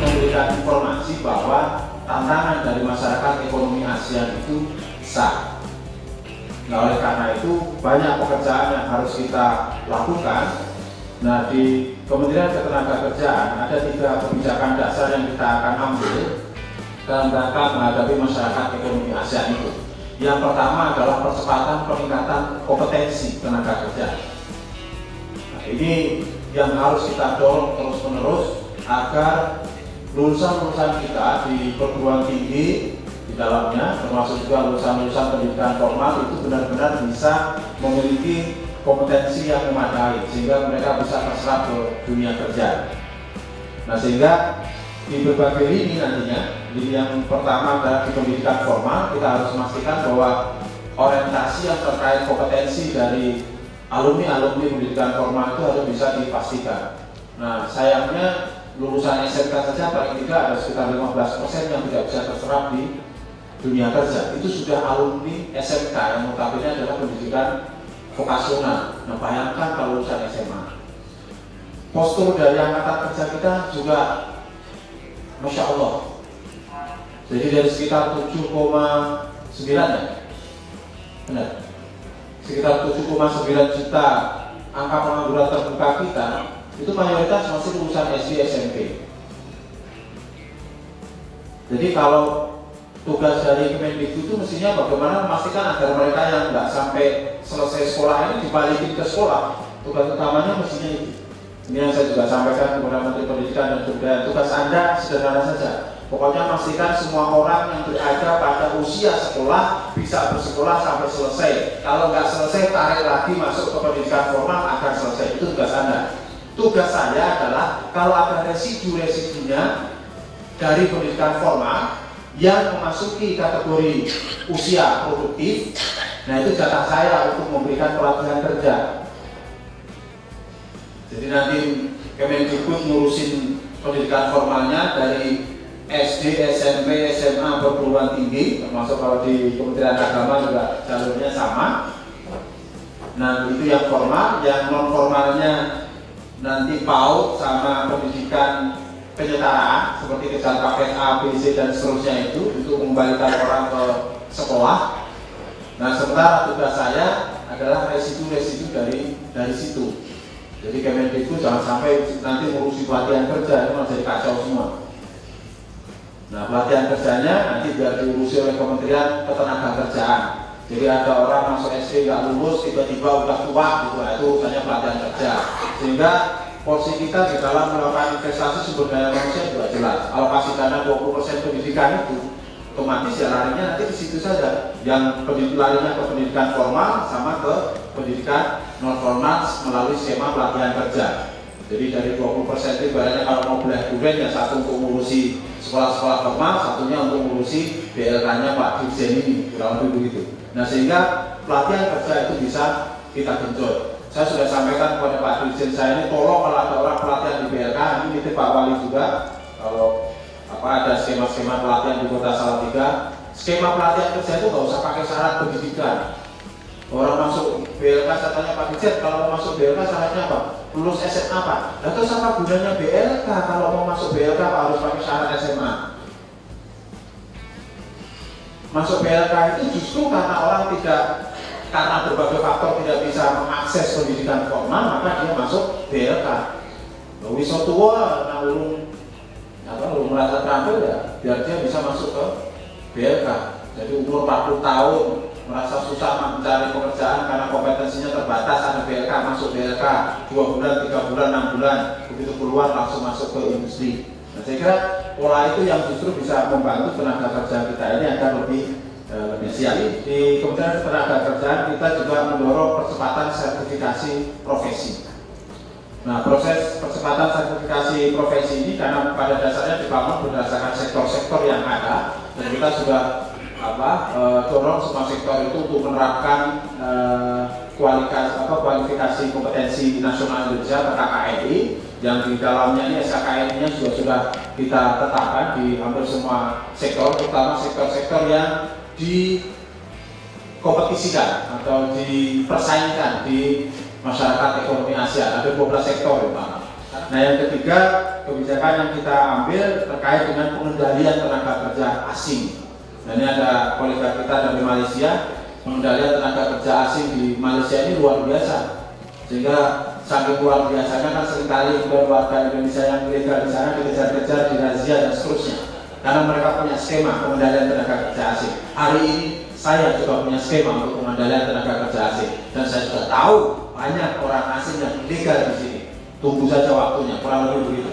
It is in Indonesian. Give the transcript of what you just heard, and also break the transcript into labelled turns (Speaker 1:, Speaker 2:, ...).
Speaker 1: memberikan informasi bahwa tantangan dari masyarakat ekonomi ASEAN itu besar. Nah, oleh karena itu banyak pekerjaan yang harus kita lakukan. Nah, di Kementerian Ketenagakerjaan ada 3 kebijakan dasar yang kita akan ambil dalam rangka menghadapi masyarakat ekonomi ASEAN itu. Yang pertama adalah percepatan peningkatan kompetensi tenaga kerja. Nah, ini yang harus kita dorong terus-menerus agar lulusan-lulusan kita di perguruan tinggi di dalamnya, termasuk juga lulusan-lulusan pendidikan formal itu benar-benar bisa memiliki kompetensi yang memadai sehingga mereka bisa terserap ke dunia kerja. Nah, sehingga di berbagai lini nantinya, lini yang pertama adalah di pendidikan formal, kita harus memastikan bahwa orientasi yang terkait kompetensi dari alumni-alumni pendidikan formal itu harus bisa dipastikan. Nah, sayangnya lulusan SMK saja paling tidak ada sekitar 15% yang tidak bisa terserap di dunia kerja. Itu sudah alumni SMK yang notabene adalah pendidikan vokasional. Nah, bayangkan kalau lulusan SMA. Postur dari angkatan kerja kita juga Masya Allah. Jadi dari sekitar 7,9 ya? Benar? Sekitar 7,9 juta angka pengangguran terbuka kita itu mayoritas masih lulusan SD SMP. Jadi kalau tugas dari Kemendikbud itu mestinya bagaimana memastikan agar mereka yang nggak sampai selesai sekolah ini dibalikin ke sekolah. Tugas utamanya mestinya itu. Ini yang saya juga sampaikan kepada Menteri Pendidikan dan Kebudayaan. Tugas Anda sederhana saja. Pokoknya pastikan semua orang yang berada pada usia sekolah bisa bersekolah sampai selesai. Kalau nggak selesai, tarik lagi masuk ke pendidikan formal agar selesai. Itu tugas Anda. Tugas saya adalah kalau ada residu-residunya dari pendidikan formal yang memasuki kategori usia produktif, nah itu jatah saya untuk memberikan pelatihan kerja. Jadi nanti Kemendikbud ngurusin pendidikan formalnya dari SD, SMP, SMA, perguruan tinggi, termasuk kalau di Kementerian Agama juga jalurnya sama. Nah itu yang formal, yang non formalnya nanti PAUD sama pendidikan penyetaraan seperti kejar paket A, B, C dan seterusnya itu untuk mengembalikan orang ke sekolah. Nah sementara tugas saya adalah residu-residu dari situ. Jadi Kemendikbud jangan sampai nanti ngurusi pelatihan kerja itu malah jadi kacau semua. Nah pelatihan kerjanya nanti biar diurusi oleh Kementerian Ketenagakerjaan. Jadi ada orang masuk SD nggak lulus tiba-tiba udah tua gitu, itu urusannya pelatihan kerja. Sehingga porsi kita di dalam melakukan investasi sumber daya manusia juga jelas. Alokasi dana 20% pendidikan itu otomatis ya larinya nanti ke situ saja. Yang larinya ke pendidikan formal sama ke pendidikan non formal melalui skema pelatihan kerja. Jadi dari 20% itu ibaratnya kalau mau belah duren ya satu untuk mengurusi sekolah-sekolah formal, satunya untuk mengurusi BLK-nya Pak Dirjen ini, kurang lebih begitu. Nah sehingga pelatihan kerja itu bisa kita genjot. Saya sudah sampaikan kepada Pak Dirjen saya ini, tolong kalau ada orang pelatihan di BLK, ini nitip Pak Wali juga, kalau ada skema-skema pelatihan di Kota Salatiga, skema pelatihan kerja itu nggak usah pakai syarat pendidikan. Orang masuk BLK, saya tanya Pak Dirjen, kalau mau masuk BLK syaratnya apa? Lulus SMA Pak. Lalu terus apa gunanya BLK kalau mau masuk BLK Pak harus pakai syarat SMA? Masuk BLK itu justru karena orang karena berbagai faktor tidak bisa mengakses pendidikan formal, maka dia masuk BLK. Wiso tua, nah belum merasa terampil ya, biar dia bisa masuk ke BLK. Jadi umur 40 tahun merasa susah mencari pekerjaan karena kompetensinya terbatas, ada BLK, masuk BLK 2 bulan, 3 bulan, 6 bulan, begitu keluar langsung masuk ke industri. Nah, saya kira pola itu yang justru bisa membantu tenaga kerja kita ini agar lebih siap. Di Kementerian Ketenagakerjaan kita juga mendorong percepatan sertifikasi profesi. Nah, proses percepatan sertifikasi profesi ini karena pada dasarnya dibangun berdasarkan sektor-sektor yang ada, dan kita sudah dorong semua sektor itu untuk menerapkan kualifikasi kompetensi nasional Indonesia atau KKNI, yang di dalamnya ini SKKNI-nya juga sudah kita tetapkan di hampir semua sektor, terutama sektor-sektor yang dikompetisikan atau dipersaingkan di masyarakat ekonomi ASEAN. Ada 12 sektor ya Pak. Nah, yang ketiga, kebijakan yang kita ambil terkait dengan pengendalian tenaga kerja asing. Nah, ini ada kolega kita dari Malaysia, pengendalian tenaga kerja asing di Malaysia ini luar biasa. Sehingga saking luar biasanya kan seringkali warga Indonesia yang ilegal di sana dikejar-kejar, dirazia dan seterusnya. Karena mereka punya skema pengendalian tenaga kerja asing. Hari ini saya juga punya skema untuk pengendalian tenaga kerja asing, dan saya juga tahu banyak orang asing yang ilegal di sini. Tunggu saja waktunya, kurang lebih begitu.